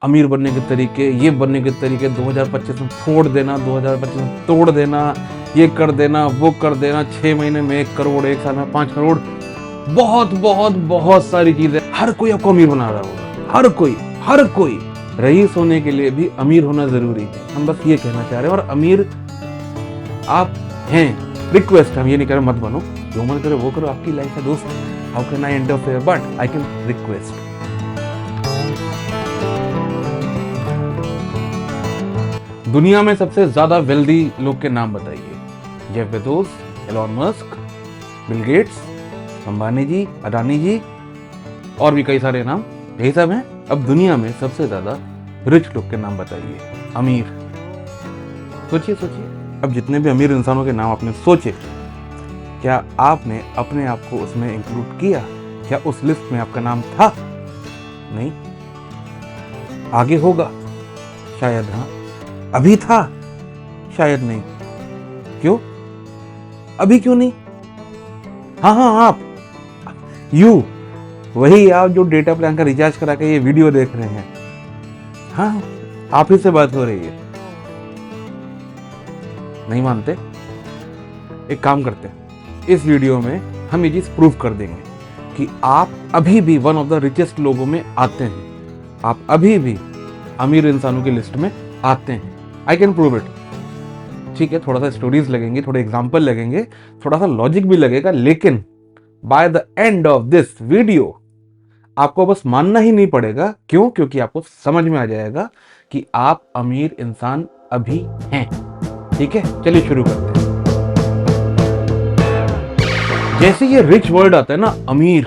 अमीर बनने के तरीके, ये बनने के तरीके, 2025 में फोड़ देना, 2025 में तोड़ देना, ये कर देना, वो कर देना, 6 महीने में 1 करोड़, 1 साल में 5 करोड़, बहुत बहुत बहुत सारी चीजें। हर कोई आपको अमीर बना रहा होगा, हर कोई। रईस होने के लिए भी अमीर होना जरूरी है, हम बस ये कहना चाह रहे हैं। और अमीर आप हैं, रिक्वेस्ट, हम ये नहीं कह रहे मत बनो, जो मन करे वो करो, आपकी लाइफ है दोस्त। How can I interfere, but I can request. दुनिया में सबसे ज्यादा वेल्दी लोग के नाम बताइए। Jeff Bezos, Elon Musk, Bill Gates, Ambani ji, Adani ji, और भी कई सारे नाम, यही सब हैं। अब दुनिया में सबसे ज्यादा रिच लोग के नाम बताइए, अमीर। सोचिए, अब जितने भी अमीर इंसानों के नाम आपने सोचे, क्या आपने अपने आप को उसमें इंक्लूड किया? क्या उस लिस्ट में आपका नाम था? नहीं। आगे होगा शायद, हाँ। अभी था शायद नहीं। क्यों? अभी क्यों नहीं? हाँ, आप वही आप जो डेटा प्लान का रिचार्ज करा के ये वीडियो देख रहे हैं, हाँ, आप ही से बात हो रही है। नहीं मानते? एक काम करते हैं, इस वीडियो में हम ये चीज प्रूव कर देंगे कि आप अभी भी वन ऑफ द रिचेस्ट लोगों में आते हैं, आप अभी भी अमीर इंसानों की लिस्ट में आते हैं। I can prove it. ठीक है, थोड़ा सा स्टोरीज लगेंगी, थोड़े एग्जाम्पल लगेंगे, थोड़ा सा लॉजिक भी लगेगा, लेकिन by the end of this video आपको बस मानना ही नहीं पड़ेगा। क्यों? क्योंकि आपको समझ में आ जाएगा कि आप अमीर इंसान अभी हैं। ठीक है, चलिए शुरू करते हैं। जैसे ये रिच वर्ड आता है ना, अमीर,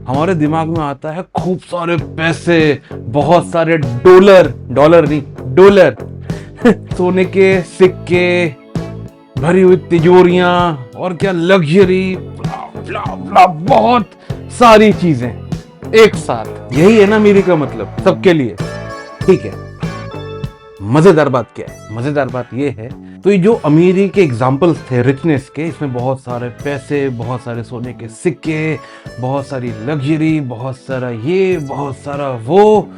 हमारे दिमाग में आता है खूब सारे पैसे, बहुत सारे डॉलर नहीं, डॉलर सोने के सिक्के, भरी हुई तिजोरियां, और क्या लग्जरी, बहुत सारी चीजें एक साथ। यही है ना अमीरी का मतलब सबके लिए। ठीक है, मजेदार बात क्या है? मजेदार बात यह है, तो ये जो अमीरी के एग्जाम्पल्स थे रिचनेस के, इसमें बहुत सारे पैसे, बहुत सारे सोने के सिक्के, बहुत सारी लग्जरी, बहुत सारा ये, बहुत सारा वो,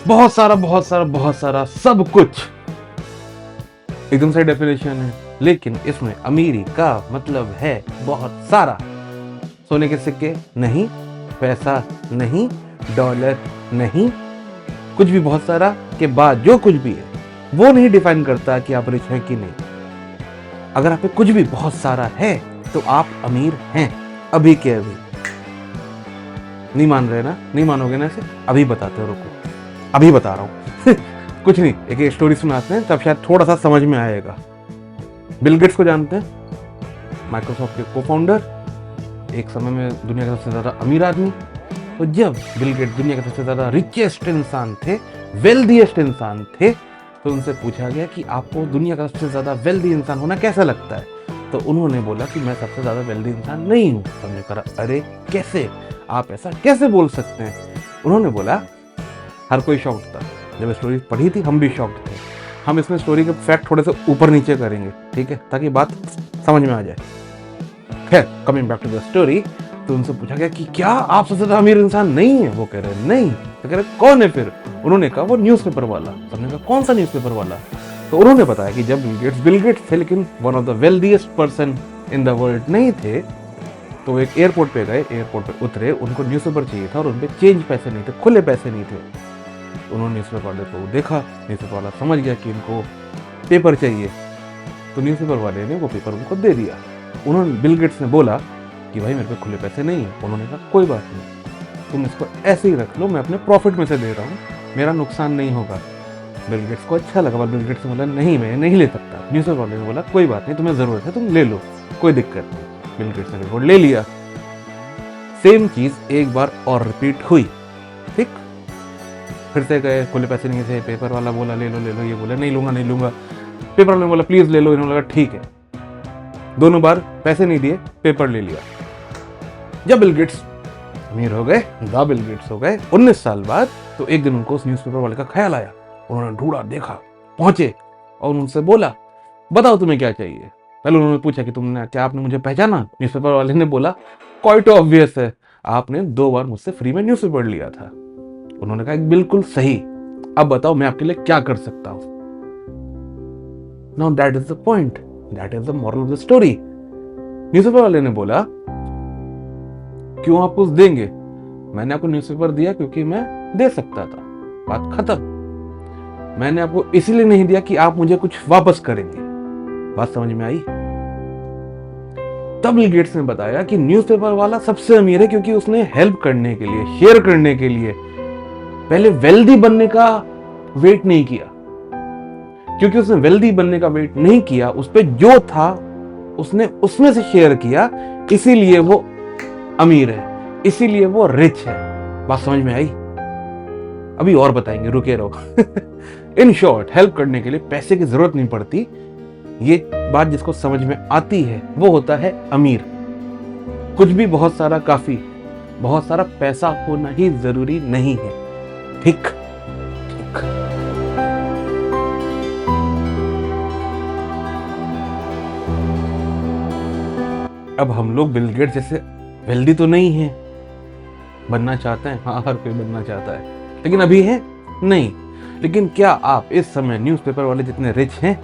बहुत सारा सब कुछ एकदम सही डेफिनेशन है। लेकिन इसमें अमीरी का मतलब है बहुत सारा। सोने के सिक्के नहीं, पैसा नहीं, डॉलर नहीं, कुछ भी बहुत सारा के बाद जो कुछ भी है वो नहीं डिफाइन करता कि आप रिच हैं कि नहीं। अगर आप पे कुछ भी बहुत सारा है तो आप अमीर हैं, अभी के अभी। नहीं मान रहे ना? नहीं मानोगे ना? इसे अभी बताते हो, रुको, अभी बता रहा हूं कुछ नहीं, एक स्टोरी सुनाते हैं, तब शायद थोड़ा सा समझ में आएगा। बिल गेट्स को जानते हैं, माइक्रोसॉफ्ट के को फाउंडर, एक समय में दुनिया का सबसे ज्यादा अमीर आदमी। तो जब बिल गेट्स दुनिया के सबसे ज्यादा रिचेस्ट इंसान थे, वेल्दीएस्ट इंसान थे, तो उनसे पूछा गया कि आपको दुनिया का सबसे ज्यादा वेल्दी इंसान होना कैसा लगता है? तो उन्होंने बोला कि मैं सबसे ज्यादा वेल्दी इंसान नहीं हूं। हमने कहा अरे कैसे, आप ऐसा कैसे बोल सकते हैं? उन्होंने बोला, हर कोई शॉक्ड था जब स्टोरी पढ़ी थी, हम भी शॉक्ड थे। हम इसमें स्टोरी के फैक्ट थोड़े से ऊपर नीचे करेंगे, ठीक है, ताकि बात समझ में आ जाए। खैर, coming back to the story, तो उनसे पूछा गया कि क्या आप सबसे ज्यादा अमीर इंसान नहीं है? वो कह रहे नहीं। तो कह रहे कौन है फिर? उन्होंने कहा वो न्यूज़पेपर वाला। सबने कहा कौन सा न्यूज़पेपर वाला? तो उन्होंने बताया कि जब बिल गेट्स थे, लेकिन one of the wealthiest person in the world नहीं थे, तो एक एयरपोर्ट पे गए, एयरपोर्ट पे उतरे, उनको न्यूज़पेपर चाहिए था और उनपे चेंज पैसे नहीं थे, खुले पैसे नहीं थे। उन्होंने न्यूज़पेपर वाले को देखा, न्यूज़पेपर वाला समझ गया कि इनको पेपर चाहिए, तो न्यूज़पेपर वाले ने वो पेपर उनको दे दिया। उन्होंने, बिल गेट्स ने बोला कि भाई मेरे पे खुले पैसे नहीं है। उन्होंने कहा कोई बात नहीं, तुम इसको ऐसे ही रख लो, मैं अपने प्रॉफिट में से दे रहा हूँ, मेरा नुकसान नहीं होगा। बिल गेट्स को अच्छा लगा, बिल गेट्स ने बोला नहीं, मैं नहीं ले सकता। न्यूज़पेपर वाले ने बोला कोई बात नहीं, तुम्हें ज़रूरत है तुम ले लो, कोई दिक्कत नहीं। बिल गेट्स ने रिपोर्ट ले लिया। सेम चीज़ एक बार और रिपीट हुई, ठीक, फिर से गए, खुले पैसे नहीं थे, पेपर वाला बोला ले लो, ये बोला नहीं लूंगा। पेपर वाले ने बोला प्लीज ले लो, इन्होंने बोला ठीक है। दोनों बार पैसे नहीं दिए, पेपर ले लिया। जब बिल गेट्स अमीर हो गए, बिल गेट्स हो गए 19 साल बाद, तो एक दिन उनको उस न्यूज़पेपर वाले का ख्याल आया। उन्होंने ढूंढा, देखा, पहुंचे और उनसे बोला बताओ तुम्हें क्या चाहिए। पहले उन्होंने पूछा कि क्या आपने मुझे पहचाना? न्यूज़पेपर वाले ने बोला क्वाइट ऑब्वियस है, आपने 2 बार मुझसे फ्री में न्यूज़पेपर लिया था। उन्होंने कहा बिल्कुल सही, अब बताओ मैं आपके लिए क्या कर सकता हूं। Now that is the point, that is the moral of the story. Newspaper वाले ने बोला क्यों आप कुछ देंगे, मैंने आपको न्यूज़पेपर दिया क्योंकि मैं दे सकता था, बात खत्म। मैंने आपको इसलिए नहीं दिया कि आप मुझे कुछ वापस करेंगे। बात समझ में आई? तब बिल गेट्स ने बताया कि न्यूज़पेपर वाला सबसे अमीर है क्योंकि उसने हेल्प करने के लिए, शेयर करने के लिए पहले वेल्दी बनने का वेट नहीं किया। क्योंकि उसने वेल्दी बनने का वेट नहीं किया, उस पे जो था उसने उसमें से शेयर किया, इसीलिए वो अमीर है, इसीलिए वो रिच है। बात समझ में आई? अभी और बताएंगे, रुके रहो। इन शॉर्ट, हेल्प करने के लिए पैसे की जरूरत नहीं पड़ती। ये बात जिसको समझ में आती है वो होता है अमीर। कुछ भी बहुत सारा काफी, बहुत सारा पैसा होना ही जरूरी नहीं है। ठीक ठीक। अब हम लोग बिल गेट्स जैसे वेल्दी तो नहीं है, बनना चाहते हैं, हाँ हर कोई बनना चाहता है, लेकिन अभी है नहीं। लेकिन क्या आप इस समय न्यूज़पेपर वाले जितने रिच हैं,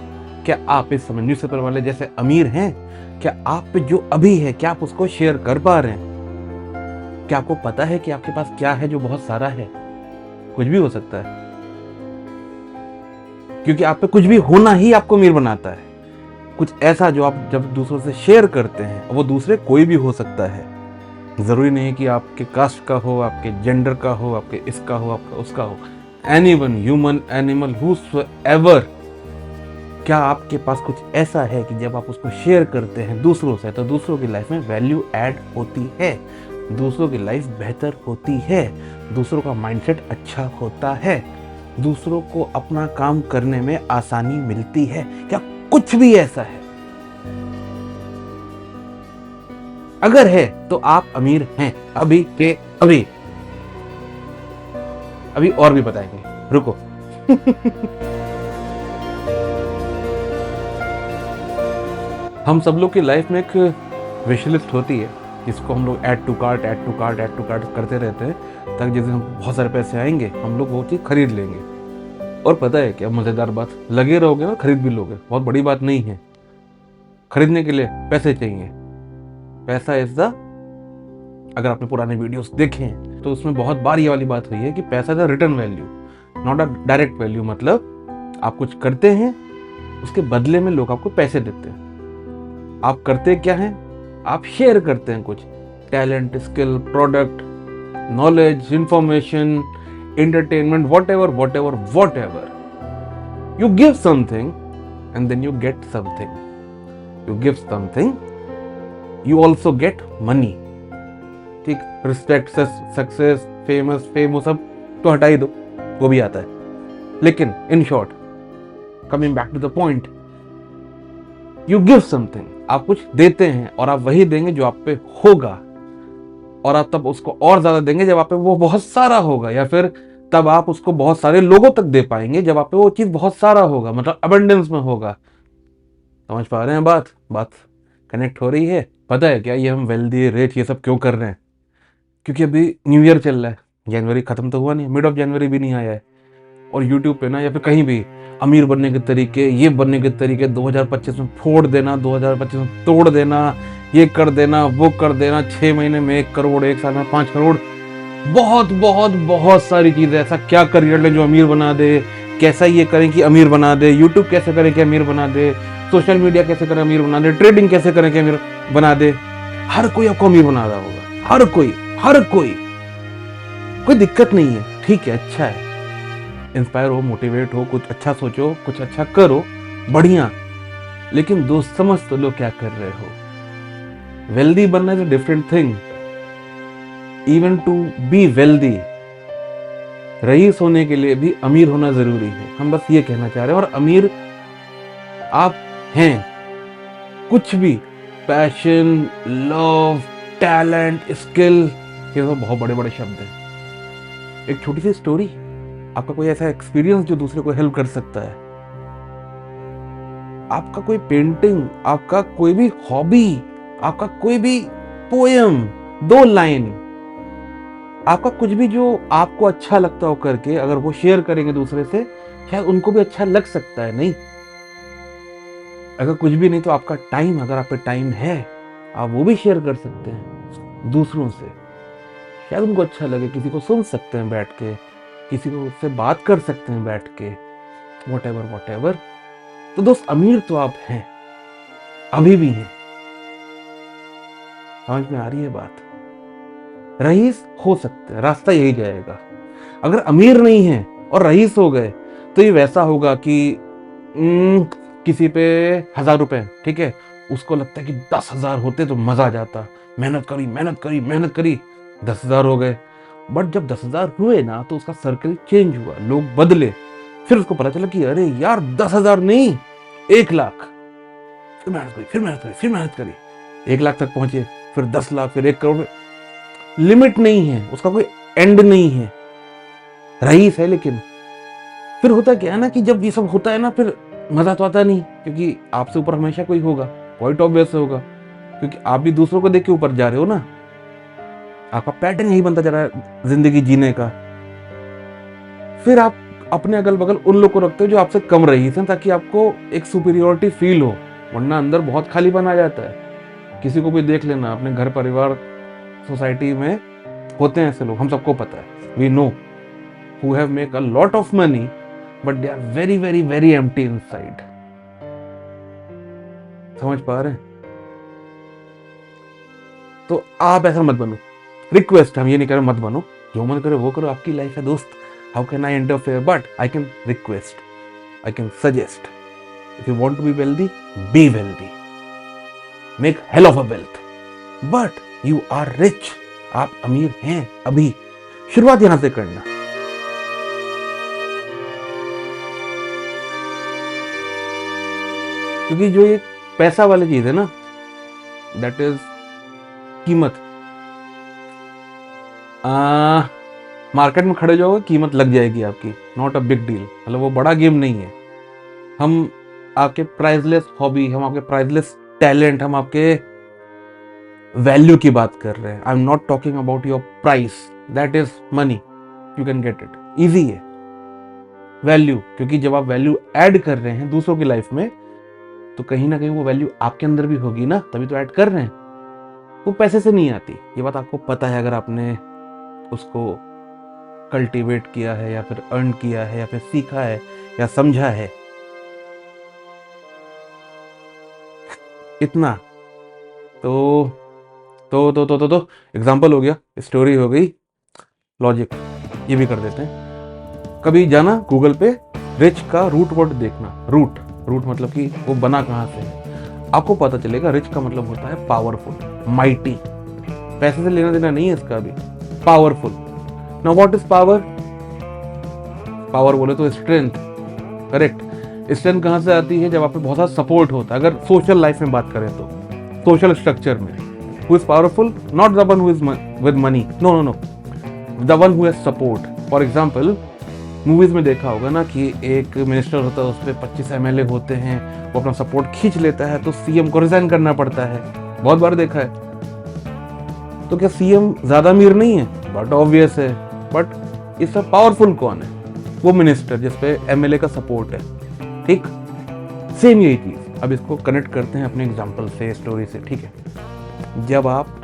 क्या आप इस समय न्यूज़पेपर वाले जैसे अमीर हैं? क्या आप पे जो अभी है, क्या आप उसको शेयर कर पा रहे हैं? क्या आपको पता है कि आपके पास क्या है जो बहुत सारा है? कुछ भी हो सकता है, क्योंकि आप पे कुछ भी होना ही आपको अमीर बनाता है। कुछ ऐसा जो आप जब दूसरों से शेयर करते हैं, वो दूसरे कोई भी हो सकता है। जरूरी नहीं कि आपके कास्ट का हो, आपके जेंडर का हो, आपके इसका हो, आपका उसका हो। Anyone, human, animal, whosoever. क्या आपके पास कुछ ऐसा है कि जब आप उसको शेयर करते हैं दूसरों से, तो दूसरों की लाइफ में वैल्यू ऐड होती है, दूसरों की लाइफ बेहतर होती है, दूसरों का माइंडसेट अच्छा होता है, दूसरों को अपना काम करने में आसानी मिलती है? क्या कुछ भी ऐसा है? अगर है तो आप अमीर हैं, अभी के अभी। अभी और भी बताएंगे, रुको। हम सब लोग की लाइफ में एक विश लिस्ट होती है, जिसको हम लोग add to cart, add to cart, add to cart करते रहते हैं, ताकि जिस दिन हम बहुत सारे पैसे आएंगे हम लोग वो चीज़ खरीद लेंगे। और पता है क्या मज़ेदार बात, लगे रहोगे ना खरीद भी लोगे, बहुत बड़ी बात नहीं है। खरीदने के लिए पैसे चाहिए। पैसा इज द, अगर आपने पुराने वीडियोस देखे हैं तो उसमें बहुत बार ये वाली बात हुई है कि पैसा is a return value, not a direct value. मतलब आप कुछ करते हैं, उसके बदले में लोग आपको पैसे देते हैं। आप करते क्या हैं? आप शेयर करते हैं कुछ talent, skill, product, knowledge, information, entertainment, whatever. You give something and then you get something. You give something, you also get money. ठीक, रिस्पेक्ट, सक्सेस, फेमस, फेम, वो सब तो हटा ही दो, वो भी आता है। लेकिन in short, coming back to the point, you give something, आप कुछ देते हैं और आप वही देंगे जो आप पे होगा, और आप तब उसको और ज्यादा देंगे जब आप पे वो बहुत सारा होगा, या फिर तब आप उसको बहुत सारे लोगों तक दे पाएंगे जब आप पे वो चीज बहुत सारा होगा, मतलब अबंडेंस में होगा। समझ पा रहे हैं बात कनेक्ट हो रही है? पता है क्या ये हम वेल्दी, रिच, ये सब क्यों कर रहे हैं? क्योंकि अभी न्यू ईयर चल रहा है, जनवरी खत्म तो हुआ नहीं, मिड ऑफ जनवरी भी नहीं आया है, और यूट्यूब पे ना या फिर कहीं भी अमीर बनने के तरीके, ये बनने के तरीके, 2025 में फोड़ देना, 2025 में तोड़ देना, ये कर देना, वो कर देना, 6 महीने में 1 करोड़, 1 साल में 5 करोड़, बहुत बहुत बहुत सारी चीजें। ऐसा क्या करियर लें जो अमीर बना दे, कैसा ये करें कि अमीर बना दे, यूट्यूब कैसे करें कि अमीर बना दे, सोशल मीडिया कैसे करें अमीर बना दे, ट्रेडिंग कैसे करें कि अमीर बना दे। हर कोई आपको अमीर बना रहा होगा, हर कोई। कोई दिक्कत नहीं है, ठीक है, अच्छा है, इंस्पायर हो, मोटिवेट हो, कुछ अच्छा सोचो, कुछ अच्छा करो, बढ़िया। लेकिन दोस्त समझ तो लो क्या कर रहे हो। वेल्दी बनना is a different thing. Even to be wealthy, रईस होने के लिए भी अमीर होना जरूरी है। हम बस ये कहना चाह रहे हैं। और अमीर आप हैं, कुछ भी, पैशन, लव, टैलेंट, स्किल, ये सब बहुत बड़े बड़े शब्द हैं। एक छोटी सी स्टोरी, आपका कोई ऐसा एक्सपीरियंस जो दूसरे को हेल्प कर सकता है, आपका कोई पेंटिंग, आपका कोई भी हॉबी, आपका कोई भी पोएम, 2 लाइन, आपका कुछ भी जो आपको अच्छा लगता हो करके अगर वो शेयर करेंगे दूसरे से, शायद उनको भी अच्छा लग सकता है, नहीं? अगर कुछ भी नहीं तो आपका टाइम, अगर आप पे टाइम है, आप वो भी शेयर कर सकते हैं दूसरों से। शायद उनको अच्छा लगे, किसी को सुन सकते हैं बैठ के, किसी को उससे बात कर सकते हैं बैठ के, व्हाटएवर व्हाटएवर। तो दोस्त, अमीर तो आप हैं, अभी भी हैं। समझ में आ रही है बात? रईस हो सकते हैं, रास्ता यही जाएगा। अगर अमीर नहीं है और रईस हो गए तो ये वैसा होगा कि किसी पे 1,000 रुपए, ठीक है, उसको लगता है कि 10,000 होते तो मजा आ जाता। मेहनत करी मेहनत करी मेहनत करी, 10,000 हो गए। बट जब 10,000 हुए ना तो उसका सर्कल चेंज हुआ, लोग बदले। फिर उसको पता चला कि अरे यार 10,000 नहीं, 1,00,000। फिर मेहनत करी फिर मेहनत करी फिर मेहनत करी, 1,00,000 तक पहुंचे, फिर 10,00,000, फिर 1 करोड़। लिमिट नहीं है उसका, कोई एंड नहीं है, रईस है। लेकिन फिर होता क्या है ना कि जब ये सब होता है ना, फिर मजा तो आता नहीं, क्योंकि आपसे ऊपर हमेशा कोई होगा, पॉइंट ऑफ व्यू से होगा, क्योंकि आप भी दूसरों को देख के ऊपर जा रहे हो ना। आपका पैटर्न यही बनता जा रहा है जिंदगी जीने का। फिर आप अपने अगल बगल उन लोग को रखते हो जो आपसे कम रईस हैं, ताकि आपको एक सुपीरियोरिटी फील हो, वरना अंदर बहुत खालीपन आ जाता है। किसी को भी देख लेना, अपने घर परिवार सोसाइटी में होते हैं ऐसे लोग, हम सबको पता है, we know, who have make a lot of money but they are very very very empty inside। समझ पा रहे हैं? तो आप ऐसा मत बनो। रिक्वेस्ट, हम ये नहीं कह रहे मत बनो, जो मन करे वो करो, आपकी लाइफ है दोस्त। How can I interfere? But I can request, I can suggest, if you want to be wealthy, make hell of a wealth, but you are rich. आप अमीर हैं अभी, शुरुआत यहां से करना। क्योंकि जो ये पैसा वाली चीज है ना, दैट इज कीमत। मार्केट में खड़े जाओगे, कीमत लग जाएगी आपकी, नॉट अ बिग डील। मतलब वो बड़ा गेम नहीं है। हम आपके प्राइसलेस हॉबी, हम आपके प्राइसलेस टैलेंट, हम आपके वैल्यू की बात कर रहे हैं। I am not talking about your price, that is money, you can get it, easy है। वैल्यू, क्योंकि जब आप वैल्यू ऐड कर रहे हैं दूसरों की लाइफ में, तो कहीं ना कहीं वो वैल्यू आपके अंदर भी होगी ना, तभी तो ऐड कर रहे हैं। वो पैसे से नहीं आती, ये बात आपको पता है, अगर आपने उसको कल्टीवेट किया है या फिर अर्न किया है या फिर सीखा है या समझा है। इतना तो एग्जाम्पल हो गया, स्टोरी हो गई, लॉजिक ये भी कर देते हैं। कभी जाना गूगल पे, रिच का रूट वर्ड देखना। रूट मतलब कि वो बना कहाँ से है, आपको पता चलेगा। रिच का मतलब होता है पावरफुल, माइटी। पैसे से लेना देना नहीं है इसका भी, powerful. Now what is power? Power बोले तो स्ट्रेंथ, करेक्ट। स्ट्रेंथ कहाँ से आती है? जब आप पे बहुत सारा सपोर्ट होता है। अगर सोशल लाइफ में बात करें तो सोशल स्ट्रक्चर में, who is powerful? Not the one who is with money, no, the one who has support. For example, movies में देखा होगा ना कि एक मिनिस्टर होता है, उस पर 25 MLA होते हैं, वो अपना सपोर्ट खींच लेता है तो सीएम को रिजाइन करना पड़ता है। बहुत बार देखा है। तो क्या सीएम ज्यादा अमीर नहीं है? बट ऑब्वियस है। बट इससे पावरफुल कौन है? वो मिनिस्टर जिसपे MLA का सपोर्ट है। ठीक, सेम यही चीज। अब इसको कनेक्ट करते हैं अपने एग्जाम्पल से, स्टोरी से, ठीक है। जब आप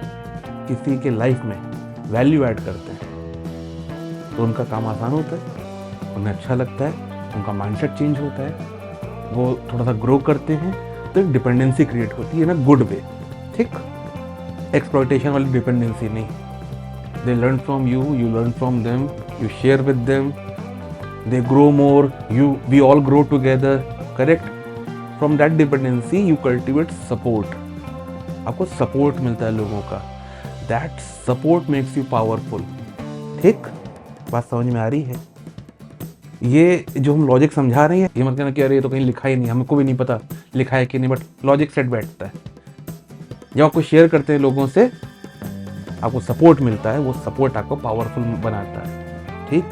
किसी के लाइफ में वैल्यू ऐड करते हैं तो उनका काम आसान होता है, उन्हें अच्छा लगता है, उनका माइंडसेट चेंज होता है, वो थोड़ा सा ग्रो करते हैं, तो एक डिपेंडेंसी क्रिएट होती है ना, गुड वे। ठीक, एक्सप्लॉयटेशन वाली डिपेंडेंसी नहीं। They learn from you, you learn from them, you share with them, they grow more, we all grow together, correct. From that dependency you cultivate support. आपको support मिलता है लोगों का, that support makes you powerful. ठीक, बात समझ में आ रही है? ये जो हम लॉजिक समझा रहे हैं, ये मत कहना कि अरे ये तो कहीं लिखा ही नहीं, हमको भी नहीं पता लिखा है कि नहीं, बट लॉजिक सेट बैठता है। जब आपको शेयर करते हैं लोगों से, आपको सपोर्ट मिलता है, वो सपोर्ट आपको पावरफुल बनाता है। ठीक,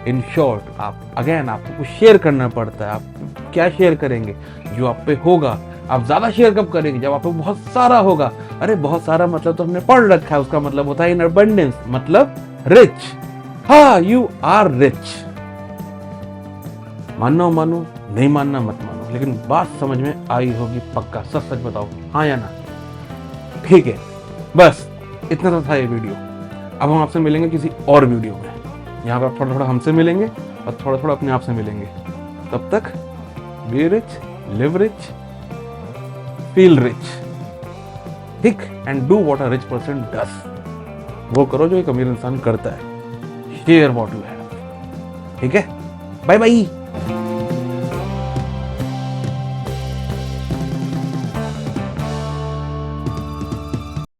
इन शॉर्ट, आपको कुछ शेयर करना पड़ता है। आप क्या शेयर करेंगे? जो आप पे होगा। आप ज्यादा शेयर कब करेंगे? जब आप पे बहुत सारा होगा। अरे बहुत सारा मतलब तो हमने पढ़ रखा है, उसका मतलब होता है इन अबंडेंस, मतलब रिच, हाँ यू आर रिच। मानो मानो, नहीं मानना मत मानो, लेकिन बात समझ में आई होगी पक्का। सच सच बताओ, हाँ या ना? ठीक है, बस इतना तो था ये वीडियो। अब हम आपसे मिलेंगे किसी और वीडियो में। यहाँ पर आप थोड़ा थोड़ा हमसे मिलेंगे और थोड़ा थोड़ा अपने आप से मिलेंगे। तब तक be rich, live rich, feel rich, think and do what a rich person does. वो करो जो एक अमीर इंसान करता है। Share what you have. ठीक है, बाय बाय।